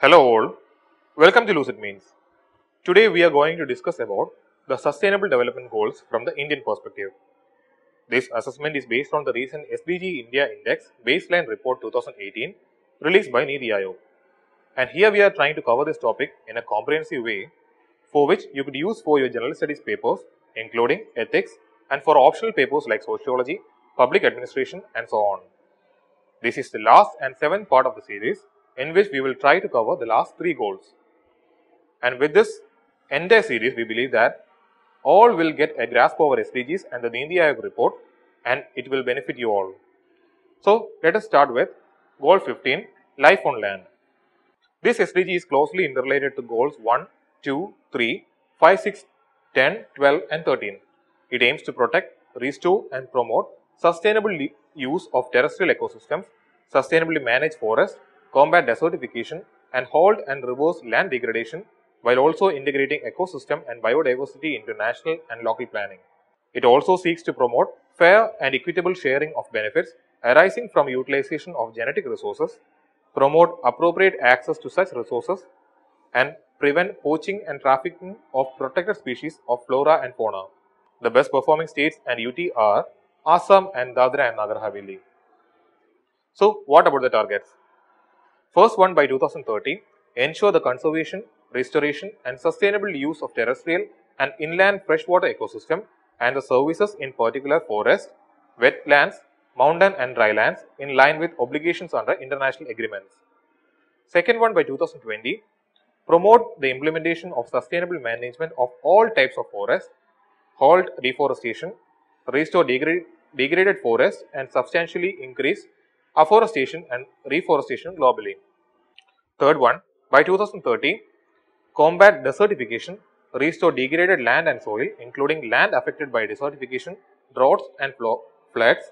Hello all, welcome to Lucid Means. Today we are going to discuss about the Sustainable Development Goals from the Indian perspective. This assessment is based on the recent SDG India Index Baseline Report 2018 released by Niti Aayog. And here we are trying to cover this topic in a comprehensive way for which you could use for your general studies papers including ethics and for optional papers like sociology, public administration and so on. This is the last and seventh part of the series in which we will try to cover the last three goals. And with this entire series, we believe that all will get a grasp over SDGs and the Niti Aayog report, and it will benefit you all. So let us start with Goal 15, Life on Land. This SDG is closely interrelated to Goals 1, 2, 3, 5, 6, 10, 12 and 13. It aims to protect, restore and promote sustainable use of terrestrial ecosystems, sustainably manage forests, combat desertification and halt and reverse land degradation while also integrating ecosystem and biodiversity into national and local planning. It also seeks to promote fair and equitable sharing of benefits arising from utilization of genetic resources, promote appropriate access to such resources and prevent poaching and trafficking of protected species of flora and fauna. The best performing states and UT are Assam and Dadra and Nagar Haveli. So what about the targets? First one, by 2030, ensure the conservation, restoration and sustainable use of terrestrial and inland freshwater ecosystem and the services in particular forest, wetlands, mountain and drylands in line with obligations under international agreements. Second one, by 2020, promote the implementation of sustainable management of all types of forests, halt deforestation, restore degraded forests and substantially increase afforestation and reforestation globally. Third one, by 2030, combat desertification, restore degraded land and soil including land affected by desertification, droughts and floods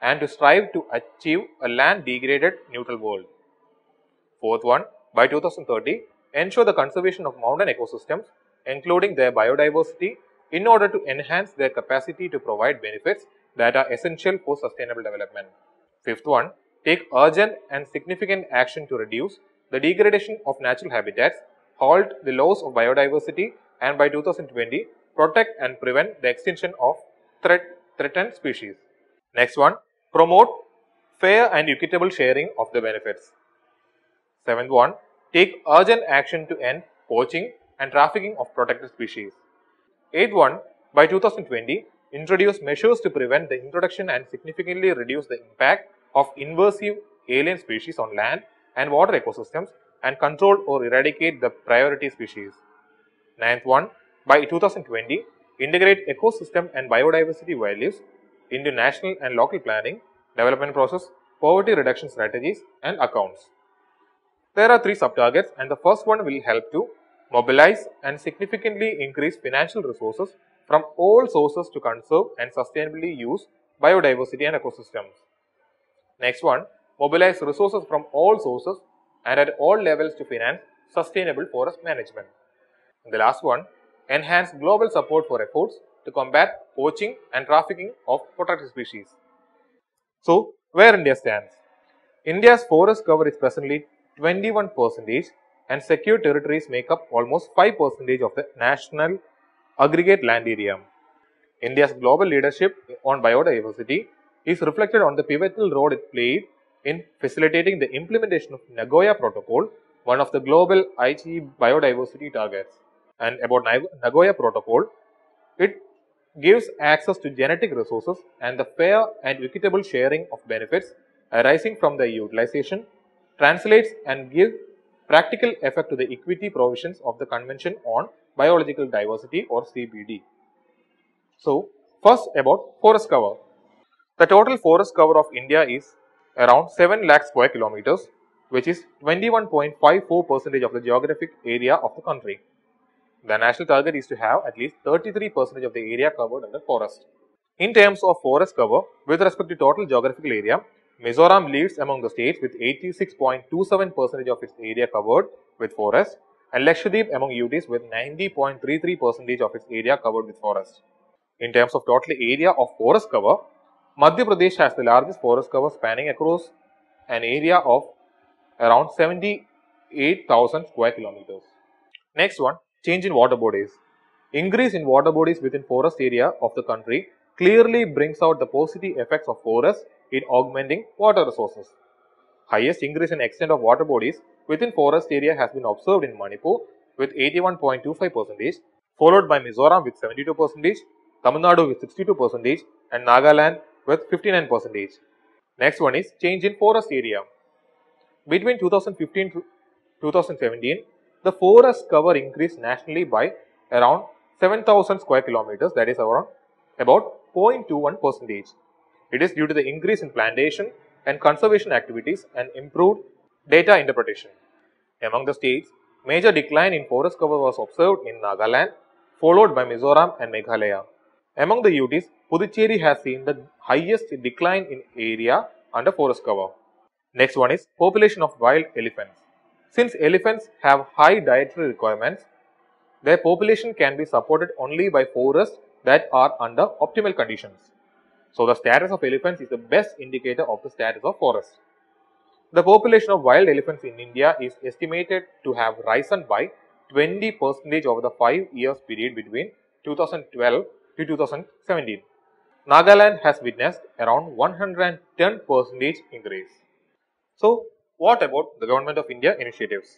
and to strive to achieve a land degraded neutral world. Fourth one, by 2030, ensure the conservation of mountain ecosystems including their biodiversity in order to enhance their capacity to provide benefits that are essential for sustainable development. Fifth one, take urgent and significant action to reduce the degradation of natural habitats, halt the loss of biodiversity and by 2020, protect and prevent the extinction of threatened species. Next one, promote fair and equitable sharing of the benefits. Seventh one, take urgent action to end poaching and trafficking of protected species. Eighth one, by 2020, introduce measures to prevent the introduction and significantly reduce the impact of invasive alien species on land and water ecosystems and control or eradicate the priority species. Ninth one, by 2020, integrate ecosystem and biodiversity values into national and local planning, development process, poverty reduction strategies and accounts. There are three sub-targets and the first one will help to mobilize and significantly increase financial resources from all sources to conserve and sustainably use biodiversity and ecosystems. Next one, mobilize resources from all sources and at all levels to finance sustainable forest management. And the last one, enhance global support for efforts to combat poaching and trafficking of protected species. So, where India stands? India's forest cover is presently 21% and secure territories make up almost 5% of the national aggregate land area. India's global leadership on biodiversity is reflected on the pivotal role it played in facilitating the implementation of Nagoya Protocol, one of the global IGE biodiversity targets. And about Nagoya Protocol, it gives access to genetic resources and the fair and equitable sharing of benefits arising from their utilization, translates and gives practical effect to the equity provisions of the Convention on Biological Diversity or CBD. So, first about forest cover. The total forest cover of India is around 7 lakh square kilometers, which is 21.54% of the geographic area of the country. The national target is to have at least 33% of the area covered under forest. In terms of forest cover, with respect to total geographical area, Mizoram leads among the states with 86.27% of its area covered with forest and Lakshadweep among UTs with 90.33% of its area covered with forest. In terms of total area of forest cover, Madhya Pradesh has the largest forest cover spanning across an area of around 70 8,000 square kilometers. Next one, change in water bodies. Increase in water bodies within forest area of the country clearly brings out the positive effects of forests in augmenting water resources. Highest increase in extent of water bodies within forest area has been observed in Manipur with 81.25%, followed by Mizoram with 72%, Tamil Nadu with 62% and Nagaland with 59%. Next one is change in forest area. Between 2015 to 2017, the forest cover increased nationally by around 7,000 square kilometers, that is around about 0.21%. It is due to the increase in plantation and conservation activities and improved data interpretation. Among the states, major decline in forest cover was observed in Nagaland, followed by Mizoram and Meghalaya. Among the UTs, Puducherry has seen the highest decline in area under forest cover. Next one is population of wild elephants. Since elephants have high dietary requirements, their population can be supported only by forests that are under optimal conditions. So, the status of elephants is the best indicator of the status of forests. The population of wild elephants in India is estimated to have risen by 20% over the 5 years period between 2012 to 2017. Nagaland has witnessed around 110% increase. So, what about the Government of India initiatives?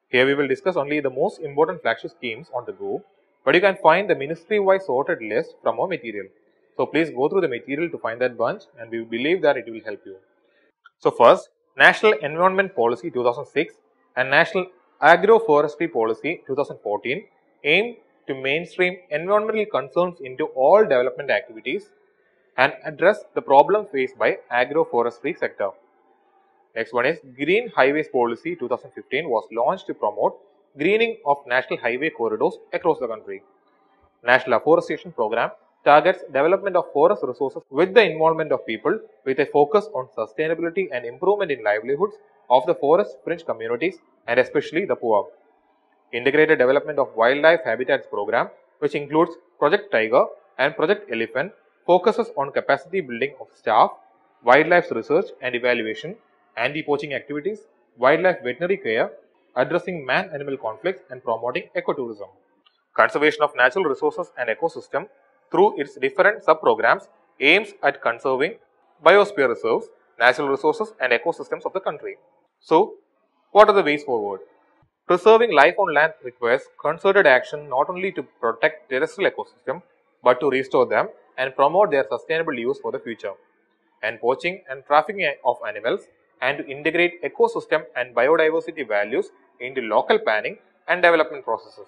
Here we will discuss only the most important flagship schemes on the go, but you can find the ministry-wise sorted list from our material. So, please go through the material to find that bunch and we believe that it will help you. So, first, National Environment Policy 2006 and National Agroforestry Policy 2014 aim to mainstream environmental concerns into all development activities and address the problem faced by agroforestry sector. Next one is Green Highways Policy 2015 was launched to promote greening of national highway corridors across the country. National Afforestation Program targets development of forest resources with the involvement of people with a focus on sustainability and improvement in livelihoods of the forest fringe communities and especially the poor. Integrated Development of Wildlife Habitats Program, which includes Project Tiger and Project Elephant, focuses on capacity building of staff, wildlife research and evaluation, anti-poaching activities, wildlife veterinary care, addressing man-animal conflicts and promoting ecotourism. Conservation of natural resources and ecosystem through its different sub-programs aims at conserving biosphere reserves, natural resources and ecosystems of the country. So, what are the ways forward? Preserving life on land requires concerted action not only to protect terrestrial ecosystem but to restore them and promote their sustainable use for the future. And poaching and trafficking of animals and to integrate ecosystem and biodiversity values into local planning and development processes.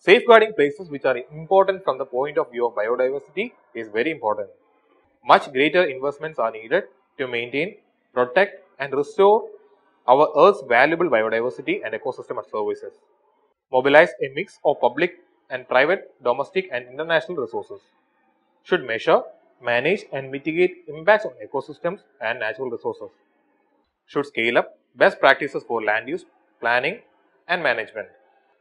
Safeguarding places which are important from the point of view of biodiversity is very important. Much greater investments are needed to maintain, protect and restore our Earth's valuable biodiversity and ecosystem services. Mobilize a mix of public and private, domestic and international resources. Should measure, manage and mitigate impacts on ecosystems and natural resources. Should scale up best practices for land use, planning and management.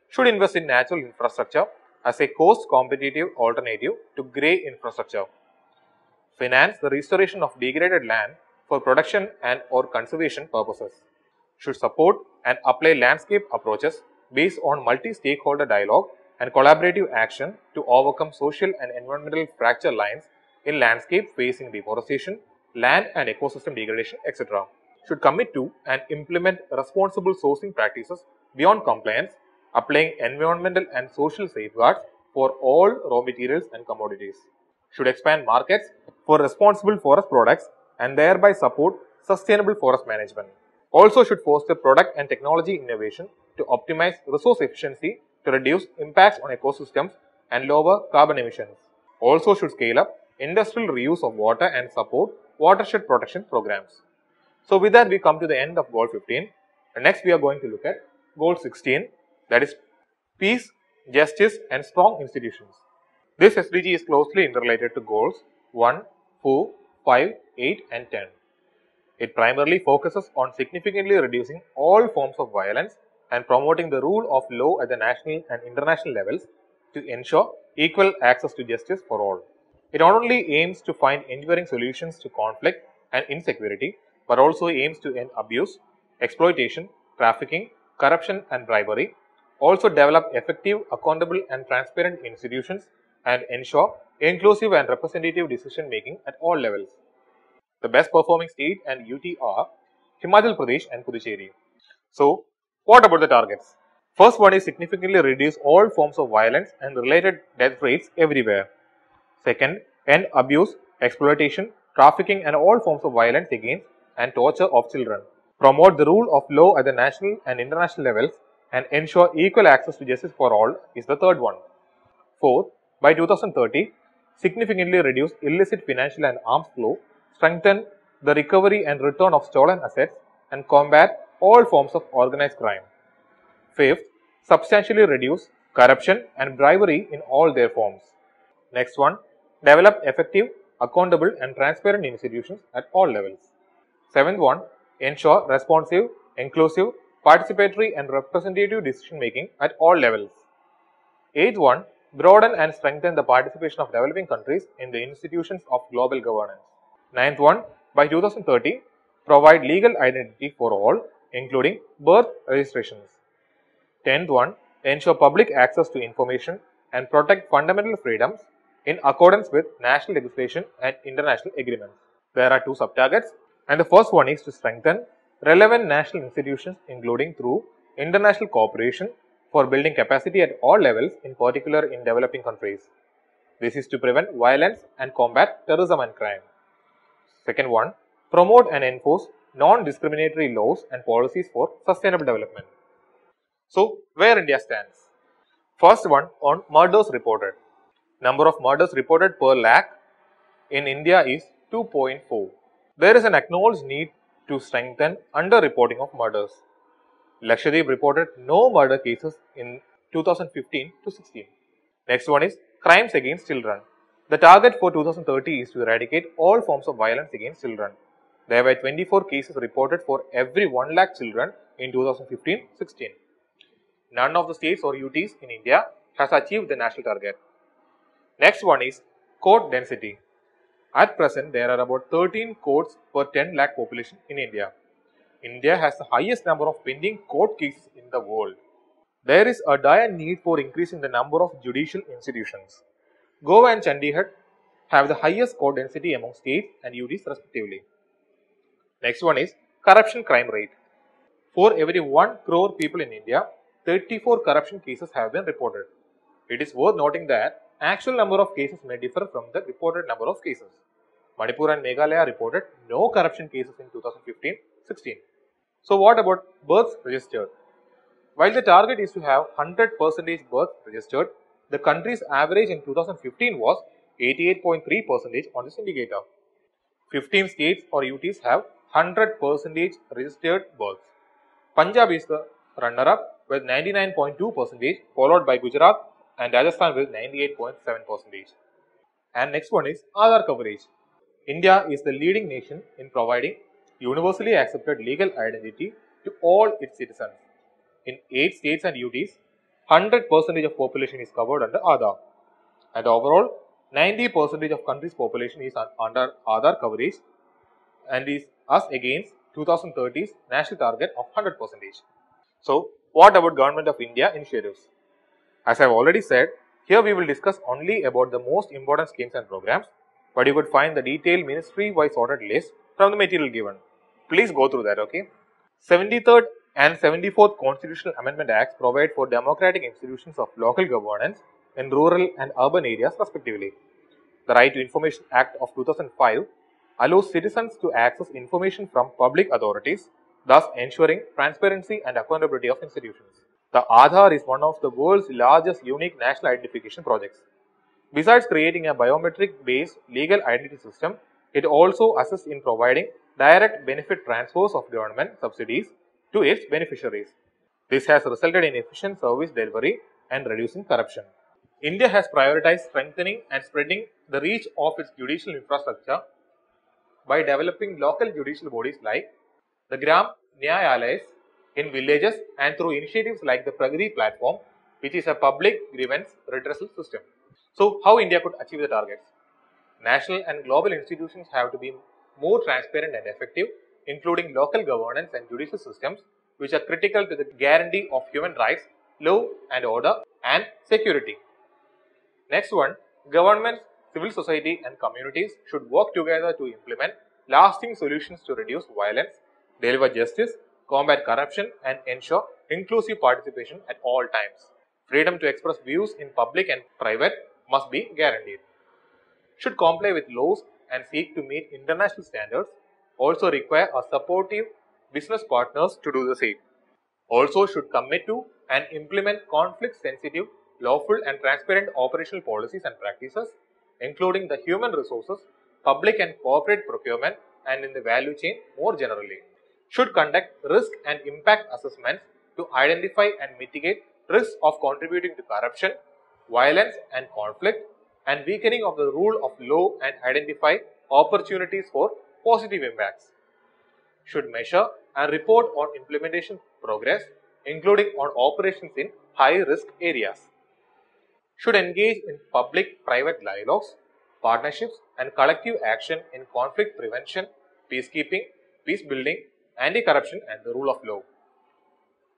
Should invest in natural infrastructure as a cost competitive alternative to grey infrastructure. Finance the restoration of degraded land for production and or conservation purposes. Should support and apply landscape approaches based on multi-stakeholder dialogue and collaborative action to overcome social and environmental fracture lines in landscape facing deforestation, land and ecosystem degradation, etc. Should commit to and implement responsible sourcing practices beyond compliance, applying environmental and social safeguards for all raw materials and commodities. Should expand markets for responsible forest products and thereby support sustainable forest management. Also should foster product and technology innovation to optimize resource efficiency to reduce impacts on ecosystems and lower carbon emissions. Also should scale up industrial reuse of water and support watershed protection programs. So with that we come to the end of goal 15. And next we are going to look at goal 16, that is peace, justice and strong institutions. This SDG is closely interrelated to goals 1, 4, 5, 8 and 10. It primarily focuses on significantly reducing all forms of violence and promoting the rule of law at the national and international levels to ensure equal access to justice for all. It not only aims to find enduring solutions to conflict and insecurity, but also aims to end abuse, exploitation, trafficking, corruption and bribery, also develop effective, accountable and transparent institutions, and ensure inclusive and representative decision making at all levels. The best performing state and UT are Himachal Pradesh and Puducherry. So, what about the targets? First one is significantly reduce all forms of violence and related death rates everywhere. Second, end abuse, exploitation, trafficking and all forms of violence against and torture of children. Promote the rule of law at the national and international levels and ensure equal access to justice for all is the third one. Fourth, by 2030, significantly reduce illicit financial and arms flow, strengthen the recovery and return of stolen assets, and combat all forms of organized crime. Fifth, substantially reduce corruption and bribery in all their forms. Next one, develop effective, accountable and transparent institutions at all levels. Seventh one, ensure responsive, inclusive, participatory and representative decision making at all levels. Eighth one, broaden and strengthen the participation of developing countries in the institutions of global governance. Ninth one, by 2030, provide legal identity for all, including birth registrations. 10th one, ensure public access to information and protect fundamental freedoms in accordance with national legislation and international agreements. There are two sub-targets, and the first one is to strengthen relevant national institutions, including through international cooperation for building capacity at all levels, in particular in developing countries. This is to prevent violence and combat terrorism and crime. Second one, promote and enforce non-discriminatory laws and policies for sustainable development. So, where India stands? First one, on murders reported. Number of murders reported per lakh in India is 2.4. There is an acknowledged need to strengthen under-reporting of murders. Lakshadweep reported no murder cases in 2015 to 16. Next one is crimes against children. The target for 2030 is to eradicate all forms of violence against children. There were 24 cases reported for every 1 lakh children in 2015-16. None of the states or UTs in India has achieved the national target. Next one is court density. At present, there are about 13 courts per 10 lakh population in India. India has the highest number of pending court cases in the world. There is a dire need for increasing the number of judicial institutions. Goa and Chandigarh have the highest court density among states and UTs respectively. Next one is corruption crime rate. For every 1 crore people in India, 34 corruption cases have been reported. It is worth noting that actual number of cases may differ from the reported number of cases. Manipur and Meghalaya reported no corruption cases in 2015-16. So what about births registered? While the target is to have 100% births registered, the country's average in 2015 was 88.3% on this indicator. 15 states or UTs have 100% registered births. Punjab is the runner-up with 99.2%, followed by Gujarat and Rajasthan with 98.7%. And next one is Aadhaar coverage. India is the leading nation in providing universally accepted legal identity to all its citizens. In 8 states and UTs, 100% of population is covered under Aadhaar. And overall, 90% of country's population is under Aadhaar coverage and is us against 2030's national target of 100%. So, what about Government of India initiatives? As I have already said, here we will discuss only about the most important schemes and programs, but you could find the detailed ministry-wise sorted list from the material given. Please go through that, okay? 73rd and 74th Constitutional Amendment Acts provide for democratic institutions of local governance in rural and urban areas respectively. The Right to Information Act of 2005 allows citizens to access information from public authorities, thus ensuring transparency and accountability of institutions. The Aadhaar is one of the world's largest unique national identification projects. Besides creating a biometric-based legal identity system, it also assists in providing direct benefit transfers of government subsidies to its beneficiaries. This has resulted in efficient service delivery and reducing corruption. India has prioritized strengthening and spreading the reach of its judicial infrastructure by developing local judicial bodies like the Gram Nyayalayas in villages and through initiatives like the Pragati platform, which is a public grievance redressal system. So, how India could achieve the targets? National and global institutions have to be more transparent and effective, including local governance and judicial systems which are critical to the guarantee of human rights, law and order and security. Next one, governments, civil society and communities should work together to implement lasting solutions to reduce violence, deliver justice, combat corruption and ensure inclusive participation at all times. Freedom to express views in public and private must be guaranteed. Should comply with laws and seek to meet international standards, also require a supportive business partners to do the same. Also should commit to and implement conflict-sensitive, lawful and transparent operational policies and practices, including the human resources, public and corporate procurement and in the value chain more generally. Should conduct risk and impact assessments to identify and mitigate risks of contributing to corruption, violence and conflict and weakening of the rule of law and identify opportunities for positive impacts. Should measure and report on implementation progress, including on operations in high-risk areas. Should engage in public-private dialogues, partnerships and collective action in conflict prevention, peacekeeping, peace building, anti-corruption and the rule of law.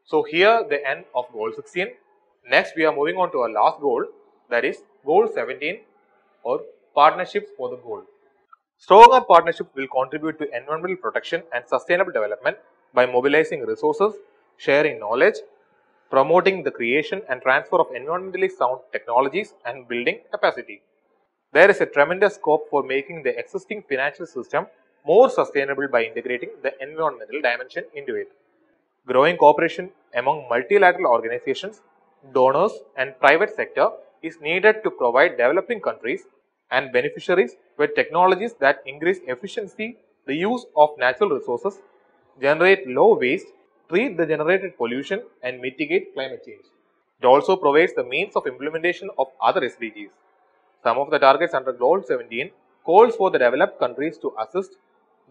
So here the end of goal 16. Next we are moving on to our last goal, that is goal 17 or partnerships for the goal. Stronger partnerships will contribute to environmental protection and sustainable development by mobilizing resources, sharing knowledge, promoting the creation and transfer of environmentally sound technologies and building capacity. There is a tremendous scope for making the existing financial system more sustainable by integrating the environmental dimension into it. Growing cooperation among multilateral organizations, donors and private sector is needed to provide developing countries and beneficiaries with technologies that increase efficiency, the use of natural resources, generate low waste, treat the generated pollution and mitigate climate change. It also provides the means of implementation of other SDGs. Some of the targets under Goal 17 calls for the developed countries to assist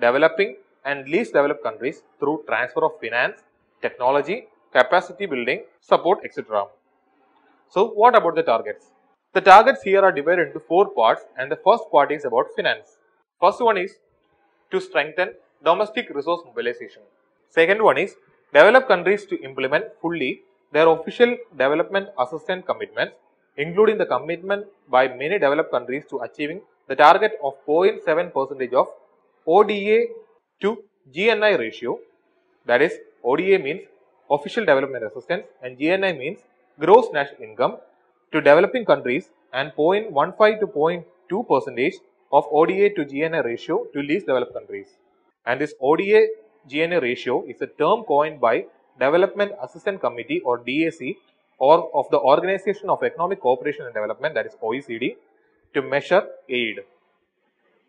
developing and least developed countries through transfer of finance, technology, capacity building, support, etc. So what about the targets? The targets here are divided into 4 parts and the first part is about finance. First one is to strengthen domestic resource mobilization. Second one is develop countries to implement fully their official development assistance commitments, including the commitment by many developed countries to achieving the target of 0.7% of ODA to GNI ratio. That is, ODA means official development assistance and GNI means gross national income to developing countries and 0.15 to 0.2% of ODA to GNI ratio to least developed countries. And this ODA GNI ratio is a term coined by Development Assistance Committee or DAC or of the Organization of Economic Cooperation and Development, that is OECD, to measure aid.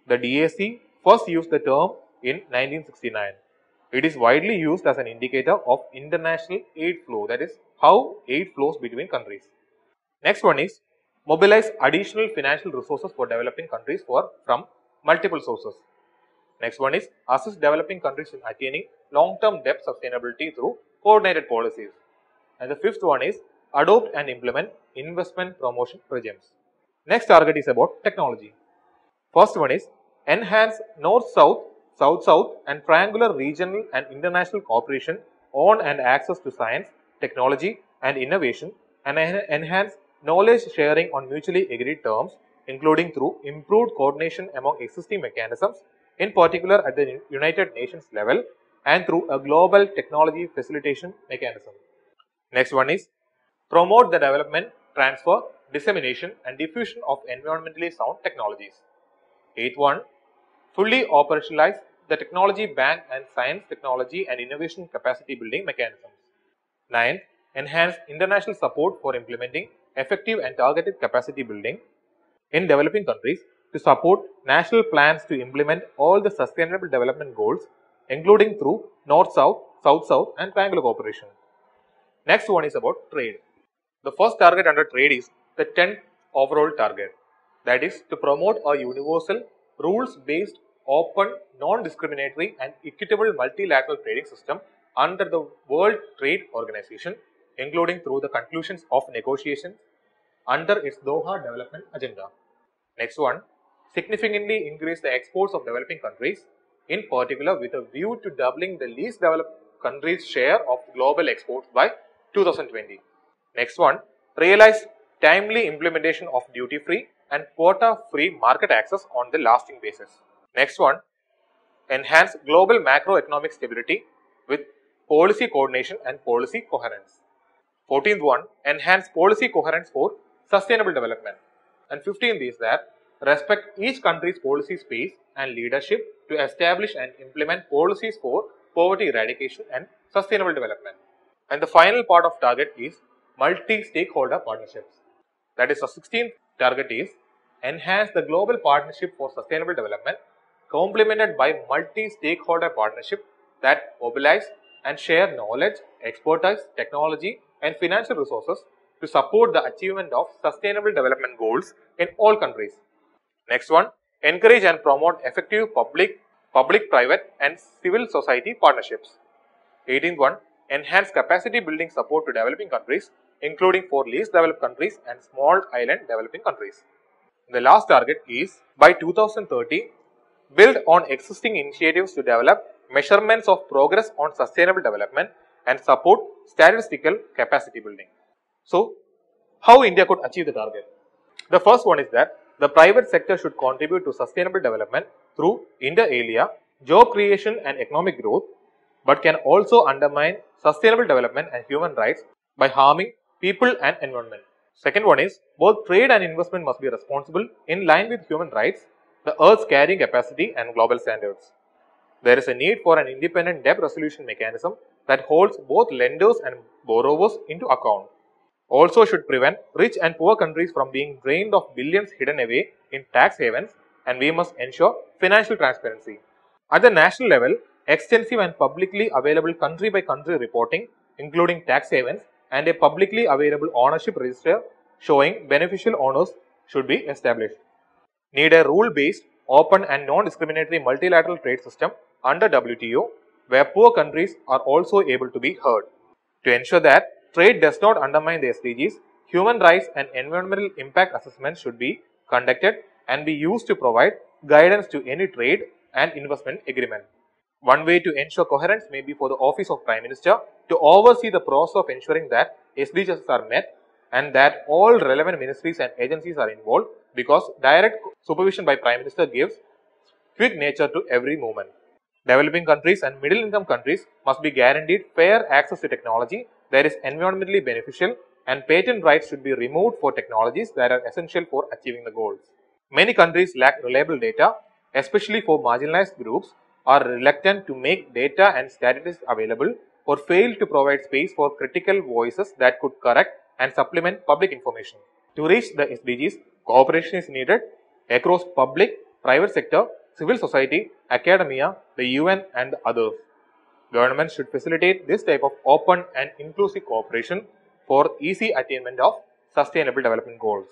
The DAC first used the term in 1969. It is widely used as an indicator of international aid flow, that is how aid flows between countries. Next one is mobilize additional financial resources for developing countries from multiple sources. Next one is assist developing countries in attaining long-term debt sustainability through coordinated policies. And the fifth one is adopt and implement investment promotion regimes. Next target is about technology. First one is enhance North-South, South-South and triangular regional and international cooperation on and access to science, technology and innovation, and enhance knowledge sharing on mutually agreed terms, including through improved coordination among existing mechanisms, in particular at the United Nations level and through a global technology facilitation mechanism. Next one is promote the development, transfer, dissemination and diffusion of environmentally sound technologies. Eighth one, fully operationalize the technology bank and science, technology and innovation capacity building mechanisms. Ninth, enhance international support for implementing effective and targeted capacity building in developing countries to support national plans to implement all the sustainable development goals, including through North-South, South-South and triangular cooperation. Next one is about trade. The first target under trade is the 10th overall target, that is to promote a universal, rules-based, open, non-discriminatory and equitable multilateral trading system under the World Trade Organization, including through the conclusions of negotiations under its Doha Development Agenda. Next one, significantly increase the exports of developing countries, in particular with a view to doubling the least developed countries' share of global exports by 2020. Next one, realize timely implementation of duty-free and quota-free market access on the lasting basis. Next one, enhance global macroeconomic stability with policy coordination and policy coherence. 14th one, enhance policy coherence for sustainable development. And 15th is that respect each country's policy space and leadership to establish and implement policies for poverty eradication and sustainable development. And the final part of target is multi-stakeholder partnerships. That is, the 16th target is enhance the global partnership for sustainable development, complemented by multi-stakeholder partnership that mobilize and share knowledge, expertise, technology and financial resources to support the achievement of sustainable development goals in all countries. Next one, encourage and promote effective public, private and civil society partnerships. 18th one, enhance capacity building support to developing countries, including for least developed countries and small island developing countries. The last target is by 2030, build on existing initiatives to develop measurements of progress on sustainable development and support statistical capacity building. So, how India could achieve the target? The first one is that the private sector should contribute to sustainable development through inter alia, job creation and economic growth, but can also undermine sustainable development and human rights by harming people and environment. Second one is both trade and investment must be responsible in line with human rights, the Earth's carrying capacity and global standards. There is a need for an independent debt resolution mechanism that holds both lenders and borrowers into account. Also should prevent rich and poor countries from being drained of billions hidden away in tax havens, and we must ensure financial transparency. At the national level, extensive and publicly available country by country reporting, including tax havens, and a publicly available ownership register showing beneficial owners should be established. Need a rule-based, open and non-discriminatory multilateral trade system under WTO, where poor countries are also able to be heard. To ensure that trade does not undermine the SDGs, human rights and environmental impact assessments should be conducted and be used to provide guidance to any trade and investment agreement. One way to ensure coherence may be for the Office of Prime Minister to oversee the process of ensuring that SDGs are met and that all relevant ministries and agencies are involved, because direct supervision by Prime Minister gives quick nature to every movement. Developing countries and middle income countries must be guaranteed fair access to technology that is environmentally beneficial, and patent rights should be removed for technologies that are essential for achieving the goals. Many countries lack reliable data, especially for marginalized groups, are reluctant to make data and statistics available, or fail to provide space for critical voices that could correct and supplement public information. To reach the SDGs, cooperation is needed across public, private sector, civil society, academia, the UN and others. Governments should facilitate this type of open and inclusive cooperation for easy attainment of sustainable development goals.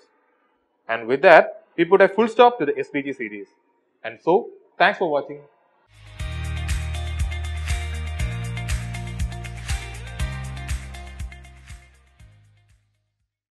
And with that, we put a full stop to the SDG series. And so, thanks for watching.